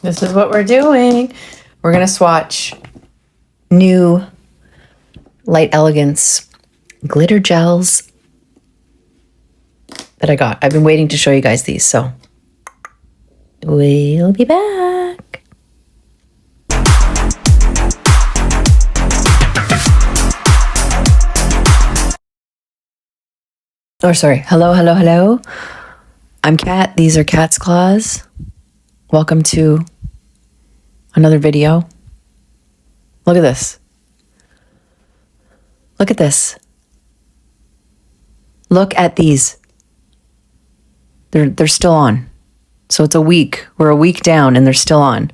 This is what we're doing. We're going to swatch new Light Elegance glitter gels that I got. I've been waiting to show you guys these, so we'll be back. Oh, sorry. Hello, hello, hello. I'm Kat. These are Kat's Claws. Welcome to another video. Look at this. Look at this. Look at these. They're still on. So it's a week. We're a week down and they're still on.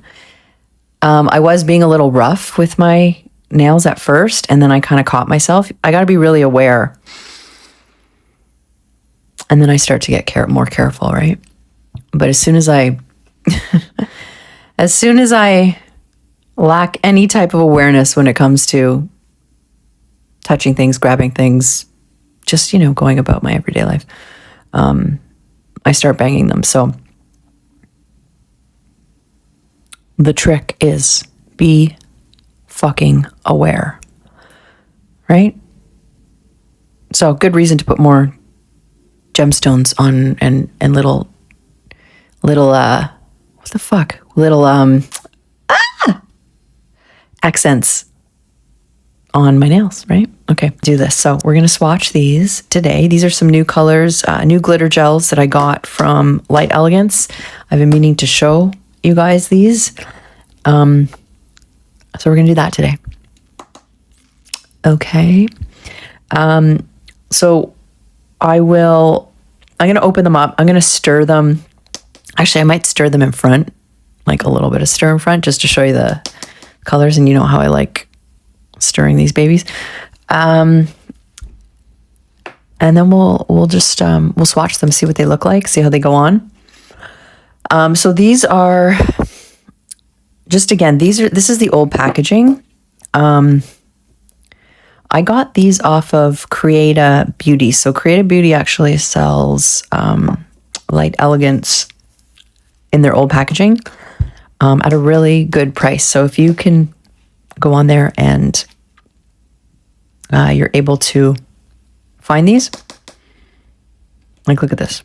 I was being a little rough with my nails at first, and then I kind of caught myself. I got to be really aware. And then I start to get more careful, right? But as soon as I lack any type of awareness when it comes to touching things, grabbing things, just, going about my everyday life, I start banging them. So the trick is be fucking aware, right? So good reason to put more gemstones on and little what the fuck? Little accents on my nails, right? Okay, do this. So we're gonna swatch these today. These are some new colors, new glitter gels that I got from Light Elegance. I've been meaning to show you guys these. So we're gonna do that today. Okay. So I'm gonna open them up. I'm gonna stir them. Actually, I might stir them in front, like a little bit of stir in front, just to show you the colors. And you know how I like stirring these babies. And then we'll just we'll swatch them, see what they look like, see how they go on. So these are just, again, this is the old packaging. I got these off of Creata Beauty. So Creata Beauty actually sells Light Elegance in their old packaging at a really good price. So if you can go on there and you're able to find these, like, look at this.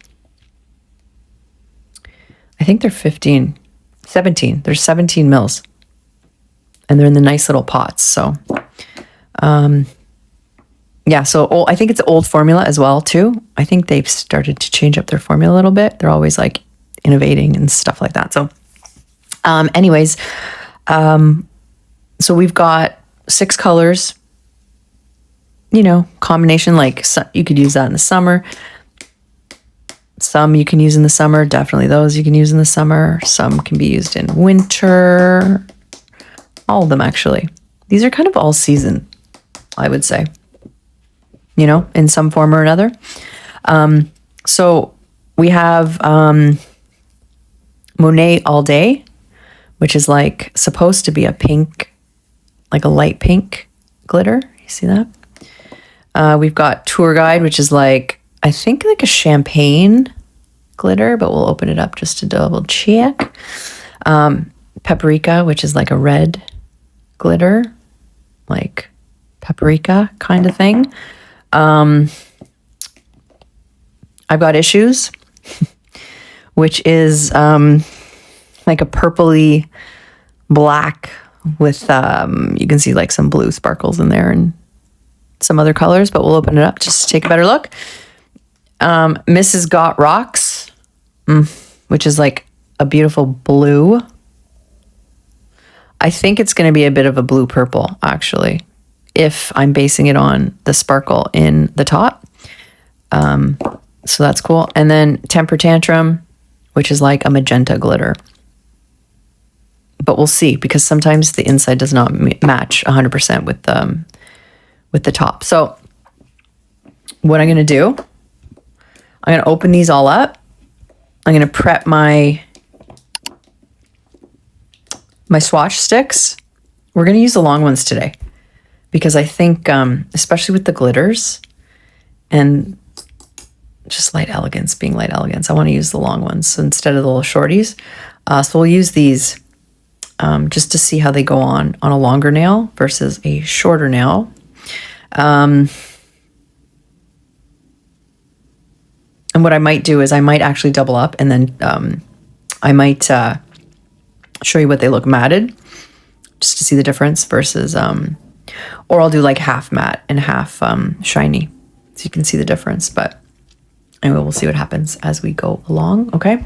I think they're 17. There's 17 mils. And they're in the nice little pots. So yeah, so I think it's an old formula as well, too. I think they've started to change up their formula a little bit. They're always like innovating and stuff like that. So anyways, so we've got 6 colors, combination, like you could use that in the summer. Some you can use in the summer, definitely those you can use in the summer. Some can be used in winter. All of them, actually. These are kind of all season, I would say, in some form or another. So we have Monet All Day, which is like supposed to be a pink, like a light pink glitter. You see that? We've got Tour Guide, which is like, I think like a champagne glitter, but we'll open it up just to double check. Paprika, which is like a red glitter, like paprika kind of thing. I've got Issues, which is like a purpley black with you can see like some blue sparkles in there and some other colors, but we'll open it up just to take a better look. Mrs. Got Rocks, which is like a beautiful blue. I think it's going to be a bit of a blue purple, actually, if I'm basing it on the sparkle in the top. So that's cool. And then Temper Tantrum, which is like a magenta glitter. But we'll see, because sometimes the inside does not match 100% with the top. So what I'm going to do, I'm going to open these all up. I'm going to prep my swatch sticks. We're going to use the long ones today because I think, especially with the glitters and just Light Elegance being Light Elegance, I want to use the long ones instead of the little shorties. So we'll use these just to see how they go on a longer nail versus a shorter nail. And what I might do is I might actually double up, and then I might show you what they look matted, just to see the difference versus, or I'll do like half matte and half shiny, so you can see the difference. But anyway, we'll see what happens as we go along. Okay,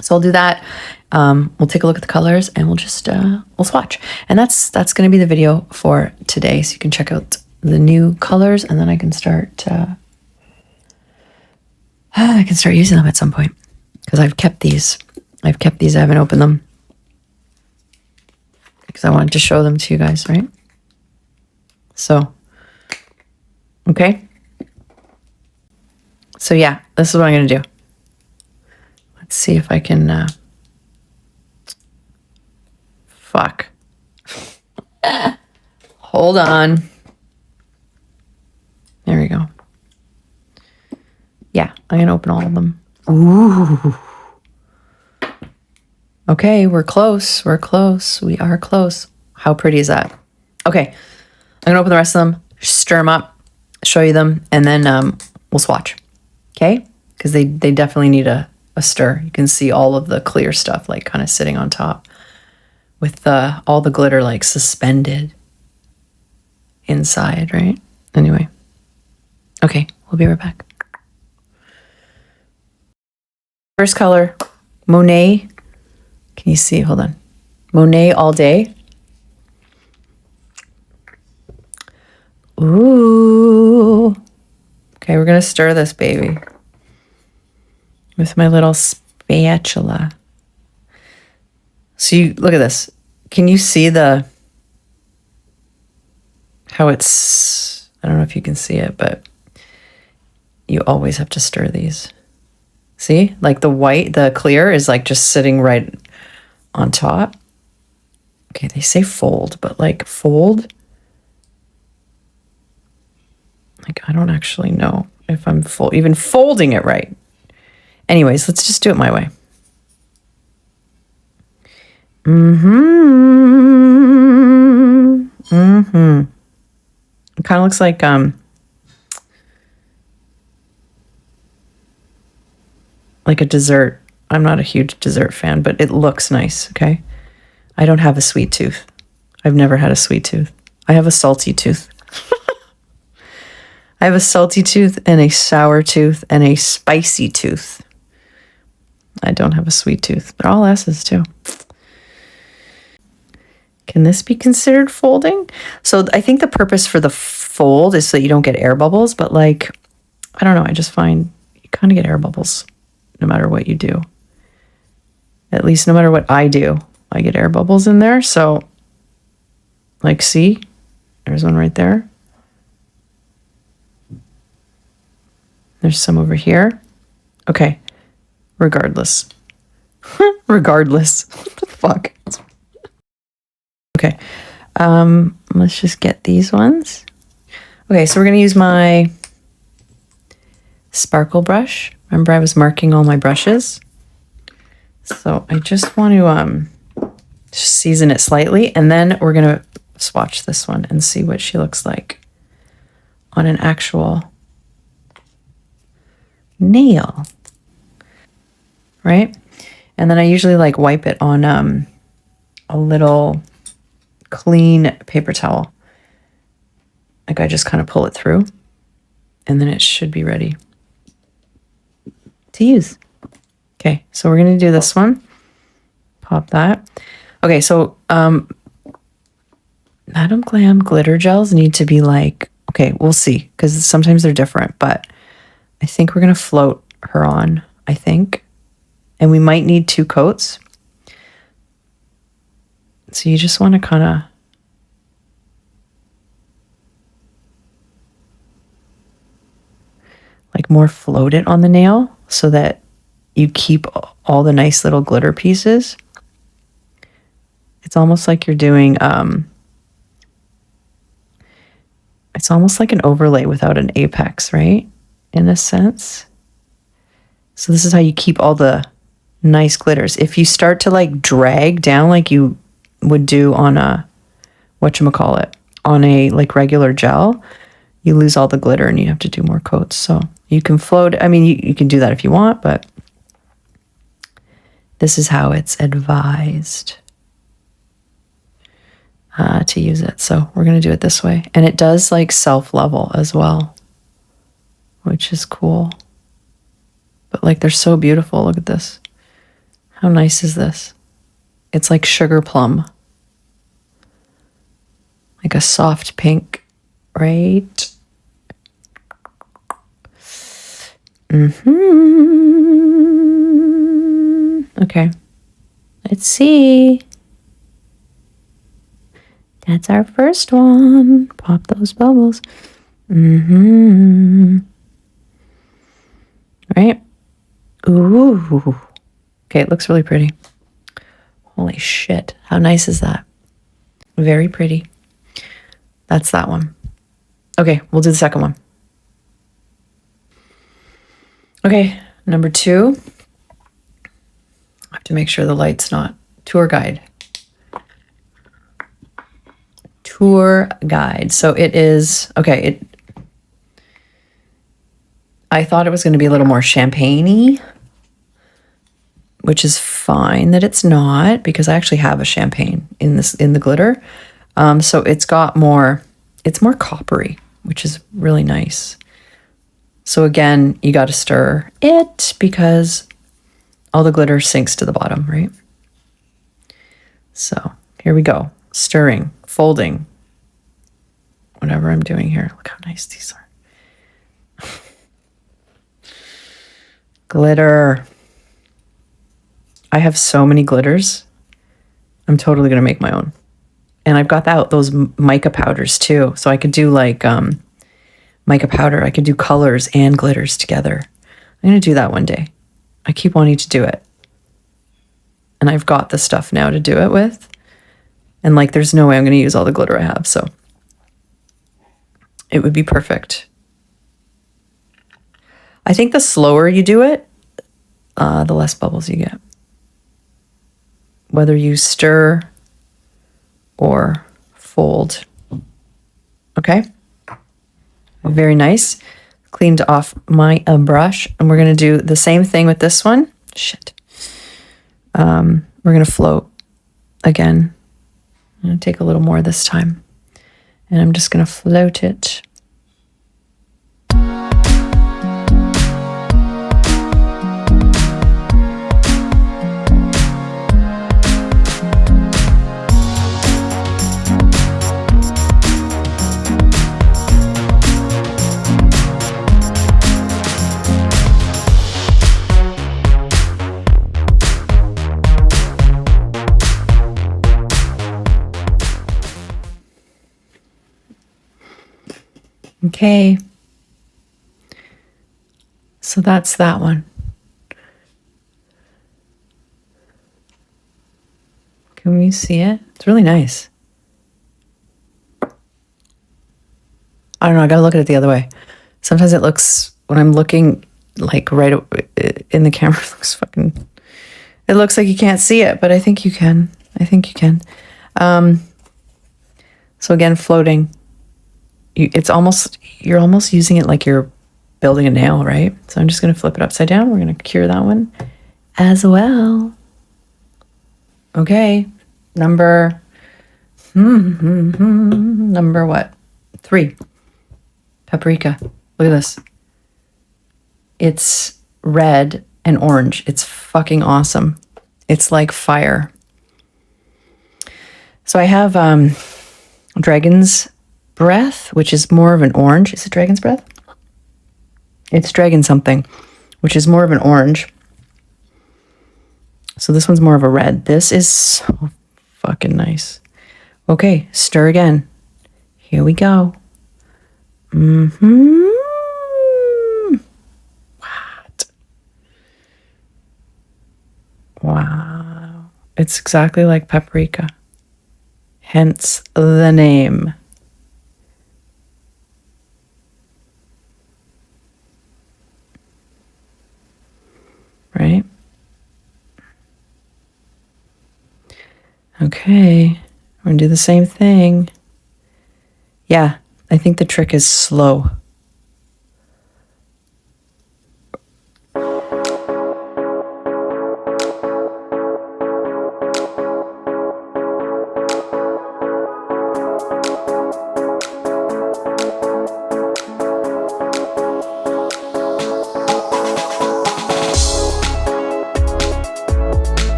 so I'll do that. We'll take a look at the colors, and we'll just we'll swatch, and that's going to be the video for today. So you can check out the new colors, and then I can start using them at some point, because I've kept these. I haven't opened them because I wanted to show them to you guys, right? So, okay. So yeah, this is what I'm going to do. Let's see if I can, fuck. Hold on. There we go. Yeah, I'm going to open all of them. Ooh. Okay, we're close. We're close. We are close. How pretty is that? Okay, I'm going to open the rest of them, stir them up, show you them, and then we'll swatch. Okay? Because they definitely need a stir. You can see all of the clear stuff like kind of sitting on top with all the glitter like suspended inside, right? Anyway. Okay, we'll be right back. First color, Monet. Can you see? Hold on. Monet All Day. Ooh. Okay, we're going to stir this baby with my little spatula. So you look at this. Can you see how it's, I don't know if you can see it, but you always have to stir these. See? Like the clear is like just sitting right on top. Okay, they say fold, but like fold, like I don't actually know if I'm even folding it right. Anyways, let's just do it my way. It kind of looks like a dessert. I'm not a huge dessert fan, but it looks nice, okay? I don't have a sweet tooth. I've never had a sweet tooth. I have a salty tooth. I have a salty tooth and a sour tooth and a spicy tooth. I don't have a sweet tooth, but all S's too. Can this be considered folding? So I think the purpose for the fold is so that you don't get air bubbles, but like, I don't know, I just find you kind of get air bubbles no matter what you do. At least no matter what I do, I get air bubbles in there. So like, see, there's one right there. There's some over here. Okay. Regardless. Regardless. What the fuck? Okay. Let's just get these ones. Okay, so we're going to use my sparkle brush. Remember, I was marking all my brushes. So I just want to just season it slightly, and then we're going to swatch this one and see what she looks like on an actual nail. Right? And then I usually like wipe it on a little clean paper towel. Like I just kind of pull it through, and then it should be ready to use. Okay, so we're going to do this one. Pop that. Okay, so Madame Glam glitter gels need to be like, okay, we'll see, because sometimes they're different, but I think we're going to float her on, I think. And we might need 2 coats. So you just want to kind of like more float it on the nail so that you keep all the nice little glitter pieces. It's almost like you're doing, it's almost like an overlay without an apex, right? In a sense. So this is how you keep all the nice glitters. If you start to like drag down like you would do on a, whatchamacallit, on a like regular gel. You lose all the glitter and you have to do more coats. So you can float. I mean, you can do that if you want, but this is how it's advised to use it. So we're going to do it this way. And it does like self-level as well, which is cool. But like, they're so beautiful. Look at this. How nice is this? It's like sugar plum. Like a soft pink, right? Okay. Let's see. That's our first one. Pop those bubbles. Right? Ooh. Okay, it looks really pretty. Holy shit. How nice is that? Very pretty. That's that one. Okay, we'll do the second one. Okay, number 2. I have to make sure the light's not tour guide. Tour guide. So it is, okay, I thought it was going to be a little more champagne-y, which is fine that it's not, because I actually have a champagne in the glitter. So it's more coppery, which is really nice. So again, you got to stir it because all the glitter sinks to the bottom, right? So here we go. Stirring, folding, whatever I'm doing here. Look how nice these are. Glitter. I have so many glitters. I'm totally going to make my own. And I've got those mica powders too. So I could do like mica powder. I could do colors and glitters together. I'm going to do that one day. I keep wanting to do it. And I've got the stuff now to do it with. And like, there's no way I'm going to use all the glitter I have. So it would be perfect. I think the slower you do it, the less bubbles you get. Whether you stir or fold. Okay? Very nice. Cleaned off my brush. And we're going to do the same thing with this one. Shit. We're going to float again. I'm going to take a little more this time. And I'm just going to float it. Okay, so that's that one. Can we see it? It's really nice. I don't know, I gotta look at it the other way. Sometimes it looks, when I'm looking like right in the camera, it looks fucking, it looks like you can't see it, but I think you can. I think you can. So again, floating. You're almost using it like you're building a nail, right? So I'm just going to flip it upside down. We're going to cure that one as well. Okay, number what? 3. Paprika. Look at this. It's red and orange. It's fucking awesome. It's like fire. So I have Dragon's Breath, which is more of an orange. Is it Dragon's Breath? It's Dragon something, which is more of an orange. So this one's more of a red. This is so fucking nice. Okay, stir again. Here we go. What? Wow. It's exactly like paprika. Hence the name. Right? Okay, I'm gonna do the same thing. Yeah, I think the trick is slow.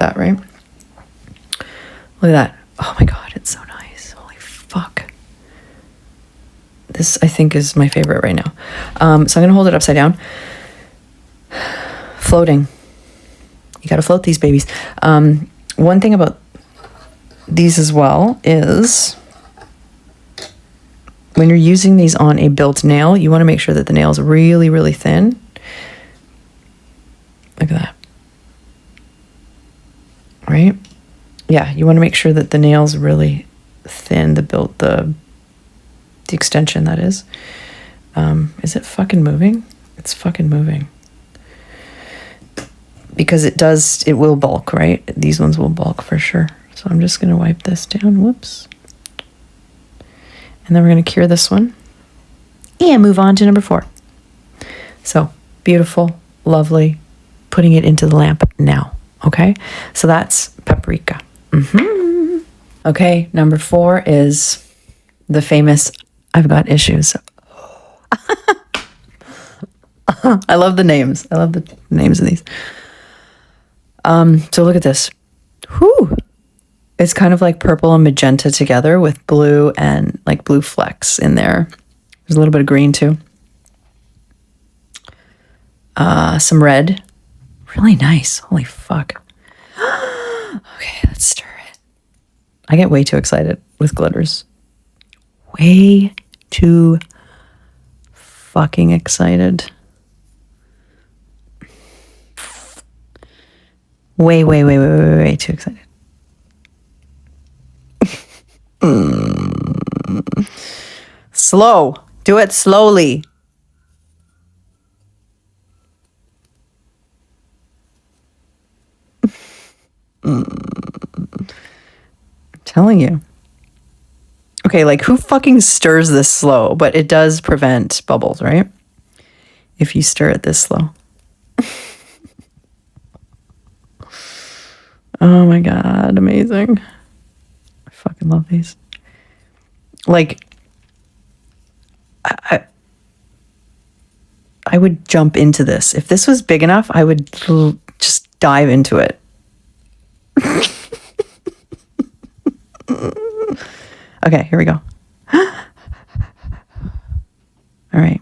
That, right? Look at that. Oh my God, it's so nice. Holy fuck. This, I think, is my favorite right now. So I'm going to hold it upside down. Floating. You got to float these babies. One thing about these as well is when you're using these on a built nail, you want to make sure that the nail is really, really thin. Look at that. Right? Yeah, you want to make sure that the nail's really thin, the extension, that is. Is it fucking moving? It's fucking moving. Because it will bulk, right? These ones will bulk for sure. So I'm just going to wipe this down. Whoops. And then we're going to cure this one. And move on to number 4. So, beautiful, lovely. Putting it into the lamp now. Okay, so that's paprika. Okay, number 4 is the famous I've got issues. I love the names. I love the names of these. So look at this. Whew. It's kind of like purple and magenta together with blue and like blue flecks in there. There's a little bit of green too. Some red. Really nice. Holy fuck. Okay, let's stir it. I get way too excited with glitters. Way too fucking excited. Way too excited. Slow. Do it slowly. I'm telling you. Okay, like who fucking stirs this slow? But it does prevent bubbles, right? If you stir it this slow. Oh my God, amazing. I fucking love these. Like, I would jump into this. If this was big enough, I would just dive into it. Okay, here we go. All right.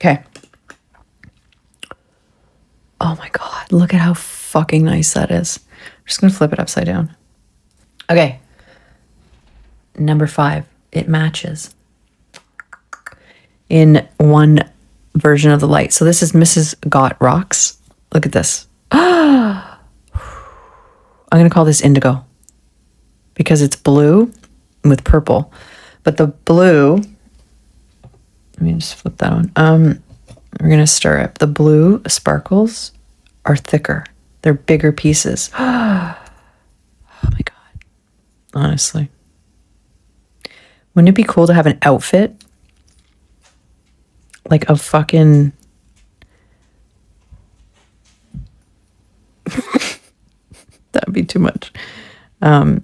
Okay. Oh my God, look at how fucking nice that is. I'm just going to flip it upside down. Okay. Number 5, it matches in one version of the light. So this is Mrs. Got Rocks. Look at this. I'm going to call this indigo because it's blue with purple. But the blue, let me just flip that on. We're going to stir it. The blue sparkles are thicker. They're bigger pieces. Oh my God. Honestly. Wouldn't it be cool to have an outfit? Like a fucking... That would be too much. Like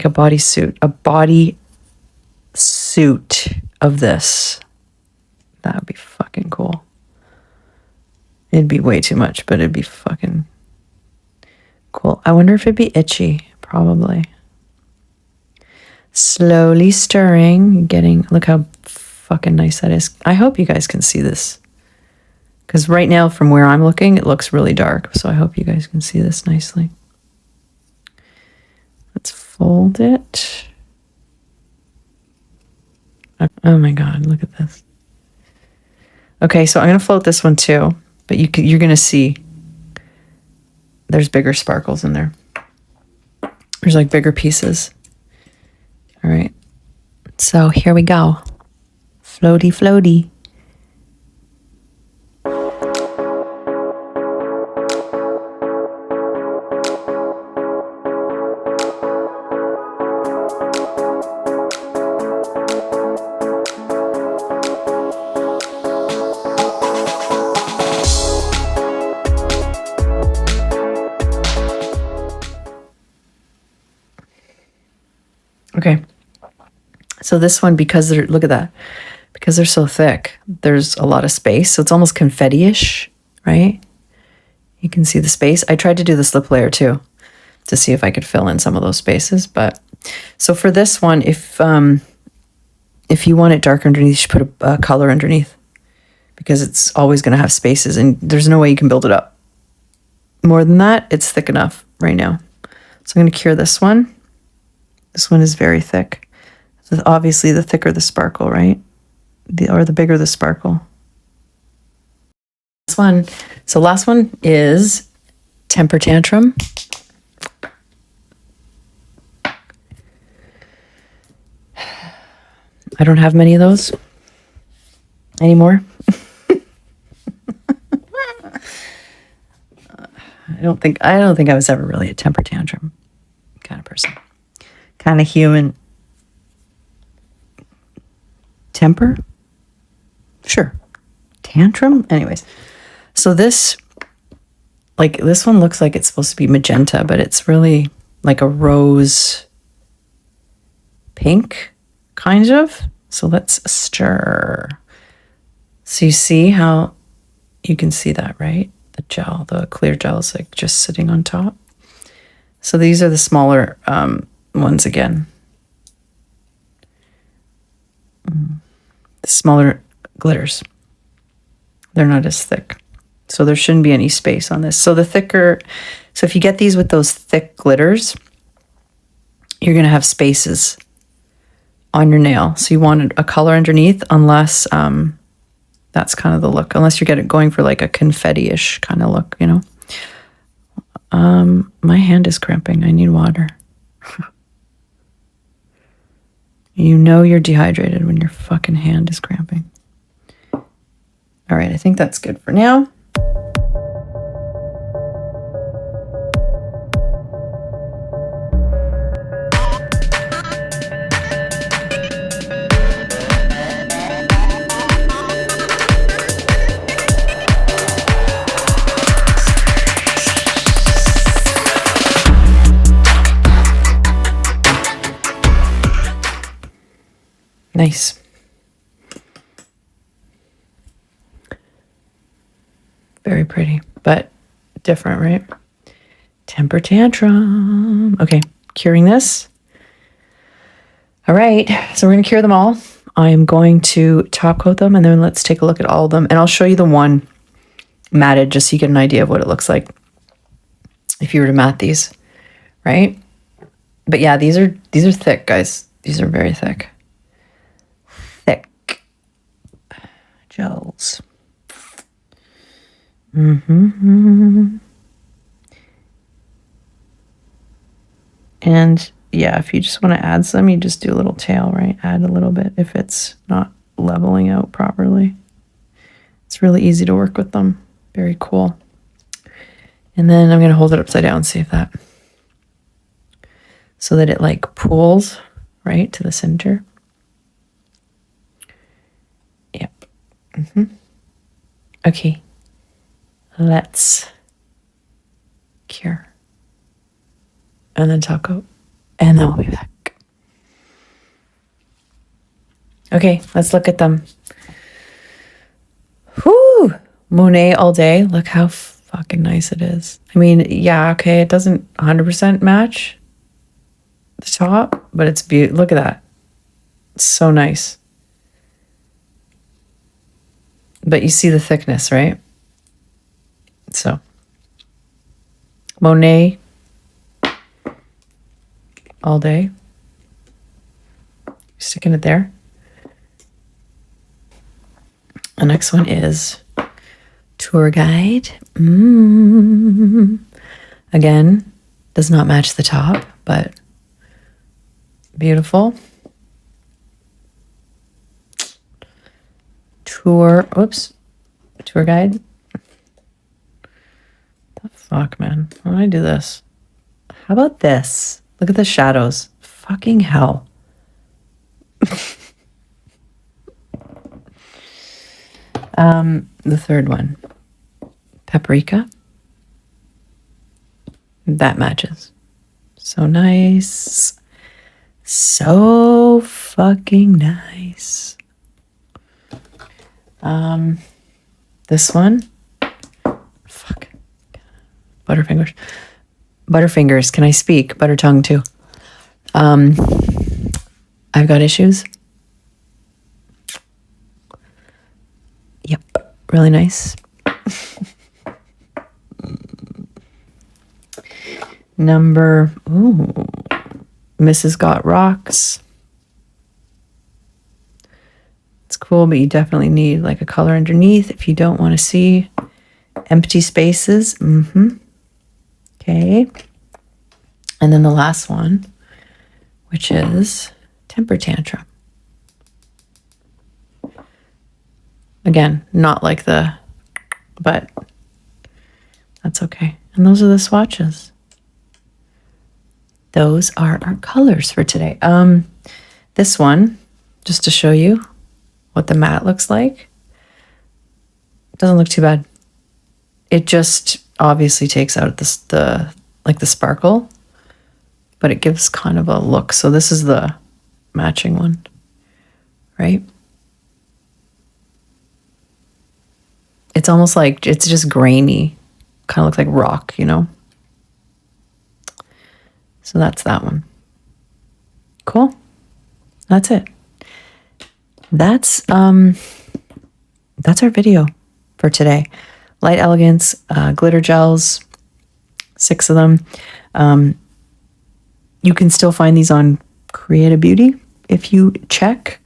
a bodysuit. A body suit of this. That would be fucking cool. It'd be way too much, but it'd be fucking cool. I wonder if it'd be itchy. Probably. Slowly stirring, look how fucking nice that is. I hope you guys can see this. Because right now, from where I'm looking, it looks really dark. So I hope you guys can see this nicely. Let's fold it. Oh my God, look at this. Okay, so I'm going to float this one too. But you're going to see there's bigger sparkles in there. There's like bigger pieces. All right. So here we go. Floaty, floaty. Okay. So this one, because look at that, because they're so thick, there's a lot of space. So it's almost confetti-ish, right? You can see the space. I tried to do the slip layer too, to see if I could fill in some of those spaces. But so for this one, if you want it darker underneath, you should put a color underneath, because it's always going to have spaces and there's no way you can build it up. More than that, it's thick enough right now. So I'm going to cure this one. This one is very thick. So obviously, the thicker the sparkle, right? Or the bigger the sparkle. This one. So last one is Temper Tantrum. I don't have many of those anymore. I don't think I was ever really a temper tantrum kind of person. Kind of human. Temper? Sure. Tantrum? Anyways. So this one looks like it's supposed to be magenta, but it's really like a rose pink, kind of. So let's stir. So you see how you can see that, right? The gel, the clear gel is like just sitting on top. So these are the smaller ones again. The smaller glitters. They're not as thick. So there shouldn't be any space on this. So if you get these with those thick glitters, you're going to have spaces on your nail. So you want a color underneath, unless that's kind of the look. Unless you get it going for like a confetti-ish kind of look, you know. My hand is cramping. I need water. You know you're dehydrated when your fucking hand is cramping. All right, I think that's good for now. Nice. Very pretty, but different, right? Temper Tantrum. Okay, curing this. All right, so we're going to cure them all. I'm going to top coat them, and then let's take a look at all of them. And I'll show you the one matted, just so you get an idea of what it looks like if you were to mat these, right? But yeah, these are thick, guys. These are very thick. Gels. And yeah, if you just want to add some, you just do a little tail, right? Add a little bit if it's not leveling out properly. It's really easy to work with them. Very cool. And then I'm going to hold it upside down, see if that, so that it like pools right to the center. Yep. Okay. Let's cure. And then top coat. And then we'll be back. Okay, let's look at them. Whoo! Monet all day. Look how fucking nice it is. I mean, yeah, okay, it doesn't 100% match. the top, but it's beautiful. Look at that. It's so nice. But you see the thickness, right? So, Monet all day. Sticking it there. The next one is Tour Guide. Again, does not match the top, but beautiful. Tour Guide. The fuck, man? Why do I do this? How about this? Look at the shadows. Fucking hell. The third one, Paprika. That matches. So nice. So fucking nice. This one. Fuck. Butterfingers. Butterfingers. Can I speak? Butter tongue too. I've got issues. Yep. Really nice. Number, Mrs. Got Rocks. It's cool, but you definitely need like a color underneath if you don't want to see empty spaces. Okay. And then the last one, which is Temper Tantrum. Again, not like but that's okay. And those are the swatches. Those are our colors for today. This one, just to show you what the matte looks like, doesn't look too bad. It just obviously takes out the sparkle, but it gives kind of a look. So this is the matching one, right? It's almost like it's just grainy, kind of looks like rock, you know? So that's that one. Cool. That's it. That's our video for today. Light Elegance, glitter gels, 6 of them. You can still find these on Creative Beauty if you check.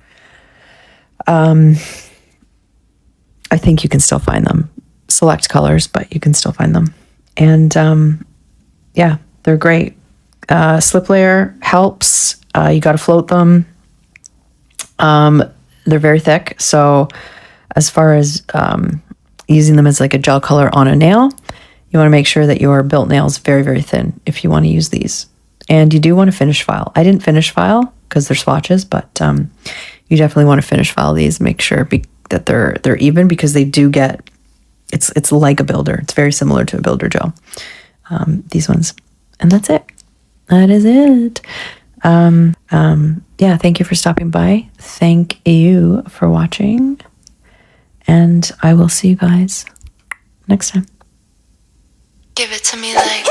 I think you can still find them. Select colors, but you can still find them. And yeah, they're great. Slip layer helps. You got to float them. They're very thick. So as far as using them as like a gel color on a nail, you want to make sure that your built nail is very, very thin if you want to use these. And you do want to finish file. I didn't finish file because they're swatches, but you definitely want to finish file these. Make sure that they're even, because they do get, it's like a builder. It's very similar to a builder gel. These ones. And that's it. That is it. Yeah, thank you for stopping by. Thank you for watching. And I will see you guys next time. Give it to me like